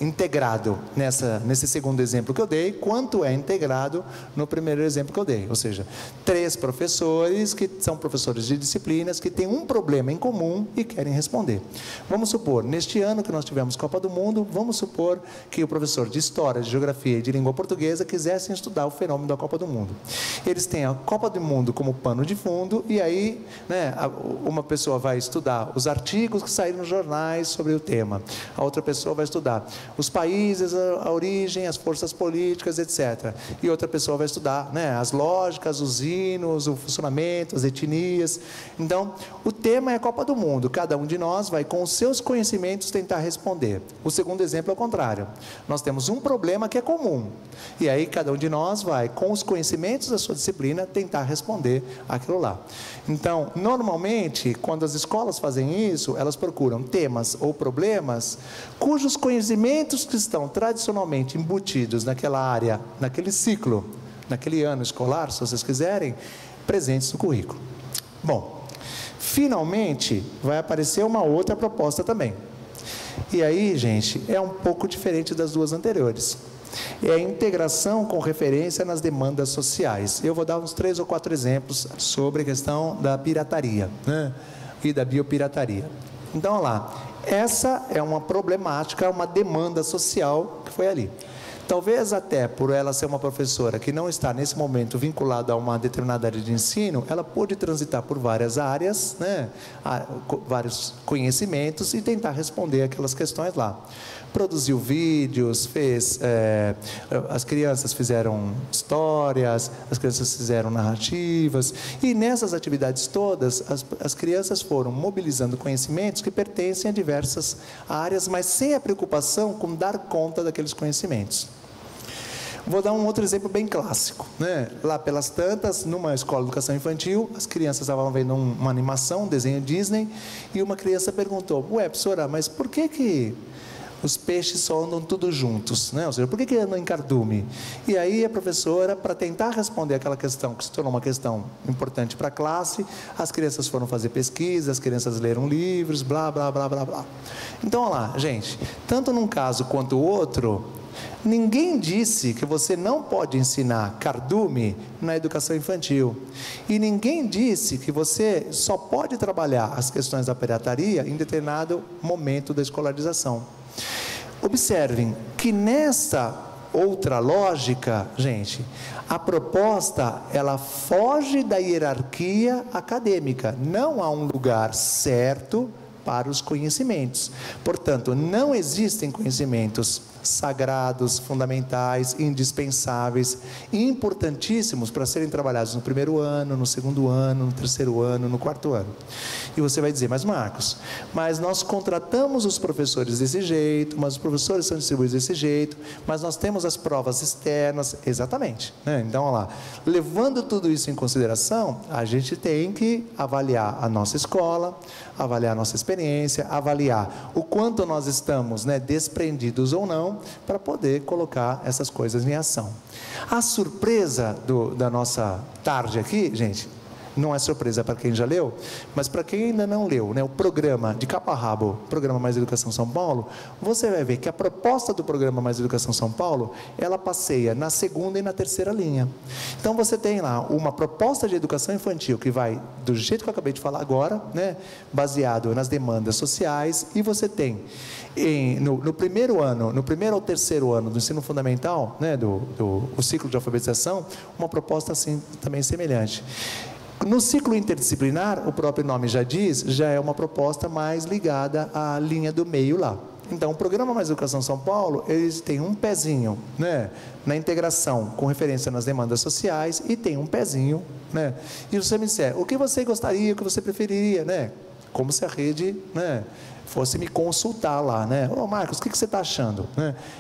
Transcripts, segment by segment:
integrado nesse segundo exemplo que eu dei, quanto é integrado no primeiro exemplo que eu dei. Ou seja, 3 professores que são professores de disciplinas que têm um problema em comum e querem responder. Vamos supor, neste ano que nós tivemos Copa do Mundo, vamos supor que o professor de História, de Geografia e de Língua Portuguesa quisessem estudar o fenômeno da Copa do Mundo. Eles têm a Copa do Mundo como pano de fundo e aí, uma pessoa vai estudar os artigos que saíram nos jornais sobre o tema. A outra pessoa vai estudar os países, a origem, as forças políticas, etc. E outra pessoa vai estudar as lógicas, os hinos, o funcionamento, as etnias. Então, o tema é a Copa do Mundo. Cada um de nós vai, com os seus conhecimentos, tentar responder. O segundo exemplo é o contrário. Nós temos um problema que é comum. E aí, cada um de nós vai, com os conhecimentos da sua disciplina, tentar responder aquilo lá. Então, normalmente, quando as escolas fazem isso, elas procuram temas ou problemas cujos conhecimentos que estão tradicionalmente embutidos naquela área, naquele ciclo, naquele ano escolar, se vocês quiserem, presentes no currículo. Bom, finalmente vai aparecer uma outra proposta também. E aí, gente, é um pouco diferente das duas anteriores. É a integração com referência nas demandas sociais. Eu vou dar uns 3 ou 4 exemplos sobre a questão da pirataria, e da biopirataria. Então, olha lá. Essa é uma problemática, uma demanda social que foi ali. Talvez até por ela ser uma professora que não está nesse momento vinculada a uma determinada área de ensino, ela pôde transitar por várias áreas, vários conhecimentos e tentar responder aquelas questões lá. Produziu vídeos, as crianças fizeram histórias, as crianças fizeram narrativas, e nessas atividades todas, as crianças foram mobilizando conhecimentos que pertencem a diversas áreas, mas sem a preocupação com dar conta daqueles conhecimentos. Vou dar um outro exemplo bem clássico, Lá pelas tantas, numa escola de educação infantil, as crianças estavam vendo uma animação, um desenho Disney, e uma criança perguntou: ué, professora, mas por que os peixes só andam tudo juntos, Ou seja, por que andam em cardume? E aí a professora, para tentar responder aquela questão, que se tornou uma questão importante para a classe, as crianças foram fazer pesquisa, as crianças leram livros, blá, blá, blá, blá, blá. Então, olha lá, gente, tanto num caso quanto o outro, ninguém disse que você não pode ensinar cardume na educação infantil. E ninguém disse que você só pode trabalhar as questões da pirataria em determinado momento da escolarização. Observem que nessa outra lógica, gente, a proposta, ela foge da hierarquia acadêmica. Não há um lugar certo para os conhecimentos. Portanto, não existem conhecimentos sagrados, fundamentais, indispensáveis, importantíssimos para serem trabalhados no primeiro ano, no segundo ano, no terceiro ano, no quarto ano. E você vai dizer: mas Marcos, mas nós contratamos os professores desse jeito, mas os professores são distribuídos desse jeito, mas nós temos as provas externas. Exatamente, Então, olha lá, levando tudo isso em consideração, a gente tem que avaliar a nossa escola, avaliar a nossa experiência, avaliar o quanto nós estamos desprendidos ou não, para poder colocar essas coisas em ação. A surpresa da nossa tarde aqui, gente, não é surpresa para quem já leu, mas para quem ainda não leu, o programa de cabo a rabo, Programa Mais Educação São Paulo, você vai ver que a proposta do Programa Mais Educação São Paulo, ela passeia na segunda e na terceira linha. Então você tem lá uma proposta de educação infantil que vai do jeito que eu acabei de falar agora, baseado nas demandas sociais, e você tem no primeiro ano, no primeiro ao terceiro ano do ensino fundamental, do ciclo de alfabetização, uma proposta assim também semelhante. No ciclo interdisciplinar, o próprio nome já diz, já é uma proposta mais ligada à linha do meio lá. Então, o Programa Mais Educação São Paulo, eles têm um pezinho, na integração com referência nas demandas sociais, e tem um pezinho, E você me disser: o que você gostaria, o que você preferiria, Como se a rede, fosse me consultar lá, Ô Marcos, o que você está achando?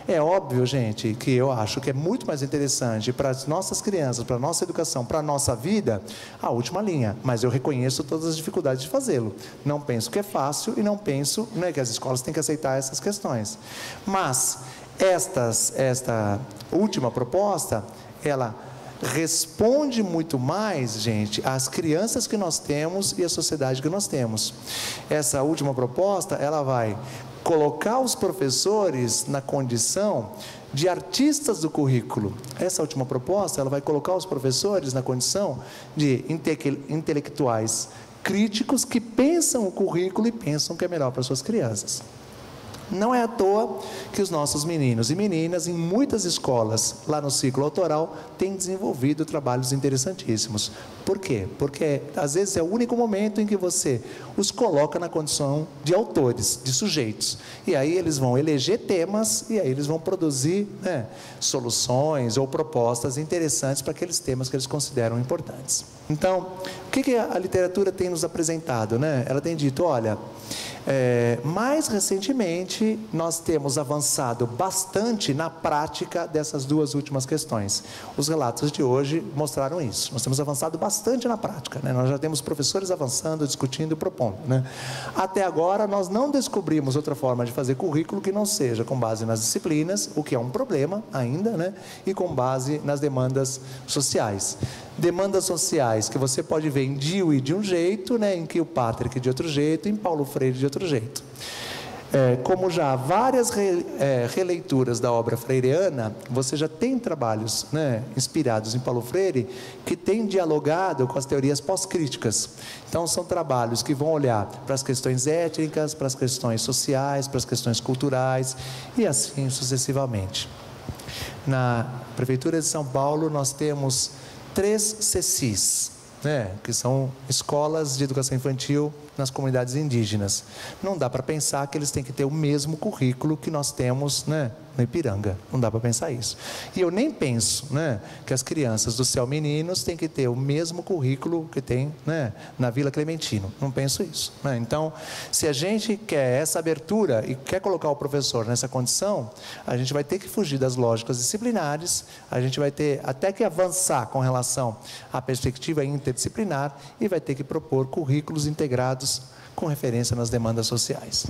É óbvio, gente, que eu acho que é muito mais interessante para as nossas crianças, para a nossa educação, para a nossa vida, a última linha, mas eu reconheço todas as dificuldades de fazê-lo. Não penso que é fácil e não penso que as escolas têm que aceitar essas questões. Mas esta última proposta, ela responde muito mais, gente, às crianças que nós temos e à sociedade que nós temos. Essa última proposta, ela vai colocar os professores na condição de artistas do currículo. Essa última proposta, ela vai colocar os professores na condição de intelectuais críticos que pensam o currículo e pensam o que é melhor para suas crianças. Não é à toa que os nossos meninos e meninas, em muitas escolas, lá no ciclo autoral, têm desenvolvido trabalhos interessantíssimos. Por quê? Porque, às vezes, é o único momento em que você os coloca na condição de autores, de sujeitos. E aí eles vão eleger temas, e aí eles vão produzir, né, soluções ou propostas interessantes para aqueles temas que eles consideram importantes. Então, o que a literatura tem nos apresentado, né? Ela tem dito, olha, mais recentemente nós temos avançado bastante na prática dessas duas últimas questões. Os relatos de hoje mostraram isso. Nós temos avançado bastante na prática, né? Nós já temos professores avançando, discutindo e propondo, né? Até agora nós não descobrimos outra forma de fazer currículo que não seja com base nas disciplinas, o que é um problema ainda, né? E com base nas demandas sociais. Demandas sociais que você pode ver em Dewey de um jeito, né, em Kilpatrick de outro jeito, em Paulo Freire de outro jeito. Como já há várias releituras da obra freireana, você já tem trabalhos, né, inspirados em Paulo Freire, que têm dialogado com as teorias pós-críticas. Então, são trabalhos que vão olhar para as questões étnicas, para as questões sociais, para as questões culturais, e assim sucessivamente. Na Prefeitura de São Paulo, nós temos 3 CECIs, né, que são escolas de educação infantil nas comunidades indígenas. Não dá para pensar que eles têm que ter o mesmo currículo que nós temos, né, no Ipiranga. Não dá para pensar isso. E eu nem penso, né, que as crianças do Céu Meninos têm que ter o mesmo currículo que tem, né, na Vila Clementino. Não penso isso, né? Então, se a gente quer essa abertura e quer colocar o professor nessa condição, a gente vai ter que fugir das lógicas disciplinares, a gente vai ter até que avançar com relação à perspectiva interdisciplinar e vai ter que propor currículos integrados com referência nas demandas sociais.